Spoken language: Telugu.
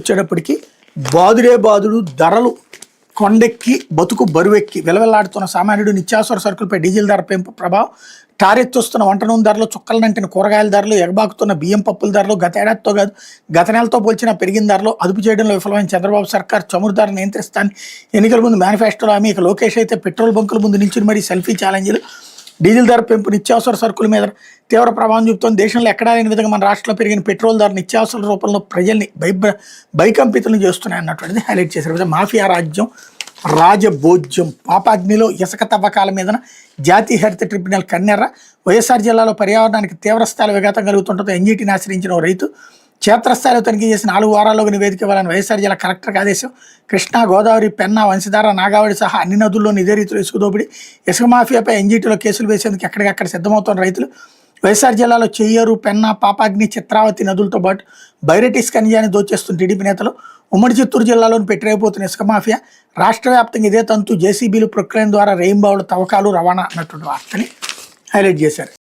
వచ్చేటప్పటికి బాదుడే బాదుడు ధరలు కొండెక్కి బతుకు బరువెక్కి విలవిల్లాడుతున్న సామాన్యుడు నిత్యావసర సరుకులపై డీజిల్ ధర పెంపు ప్రభావం టారెత్తుస్తున్న వంట నూనె ధరలు చుక్కలనంటిన కూరగాయల ధరలు ఎగబాకుతున్న బియ్యం పప్పుల ధరలు గత ఏడాదితో కాదు గత నెలతో పోల్చిన పెరిగిన ధరలు అదుపు చేయడంలో విఫలమైన చంద్రబాబు సర్కార్ చమురు ధర నియంత్రిస్తాన్ని ఎన్నికల ముందు మేనిఫెస్టోలో హామీ ఇక లోకేష్ అయితే పెట్రోల్ బంకుల ముందు నిల్చుని మరీ సెల్ఫీ ఛాలెంజ్లు డీజిల్ ధర పెంపు నిత్యావసర సరుకుల మీద తీవ్ర ప్రభావం చూపుతోంది. దేశంలో ఎక్కడా లేని విధంగా మన రాష్ట్రంలో పెరిగిన పెట్రోల్ ధర నిత్యావసర రూపంలో ప్రజల్ని భయకంపితులను చేస్తున్నాయి అన్నటువంటిది హైలైట్ చేశారు. మాఫియా రాజ్యం రాజభోజ్యం పాపాగ్నిలో ఇసుక తవ్వకాల మీద జాతీయ హరిత ట్రిబ్యునల్ కన్నెర్ర వైఎస్ఆర్ జిల్లాలో పర్యావరణానికి తీవ్రస్థాయిలో విఘాతం కలుగుతుండటంతో ఎన్జీటీని ఆశ్రయించిన ఓ రైతు క్షేత్రస్థాయిలో తనిఖీ చేసి 4 వారాల్లోగా నివేదిక ఇవ్వాలని వైఎస్ఆర్ జిల్లా కలెక్టర్కి ఆదేశం. కృష్ణా, గోదావరి, పెన్నా, వంశధార, నాగావళి సహా అన్ని నదుల్లోని ఇదే రీతిలో ఇసుక దోపిడీ ఇసుక మాఫియాపై ఎన్జీటీలో కేసులు వేసేందుకు ఎక్కడికక్కడ సిద్ధమవుతున్న రైతులు. వైఎస్ఆర్ జిల్లాలో చెయ్యేరు, పెన్నా, పాపాగ్ని, చిత్రావతి నదులతో పాటు బైరటిస్ ఖనిజాన్ని దోచేస్తున్న టీడీపీ నేతలు. ఉమ్మడి చిత్తూరు జిల్లాలోని పెట్టిరైపోతున్న ఇసుక మాఫియా రాష్ట్ర వ్యాప్తంగా ఇదే తంతు జేసీబీలు ప్రొక్లైన్ ద్వారా రెయిన్బౌల తవ్వకాలు రవాణా అన్నటువంటి వార్తని హైలైట్ చేశారు.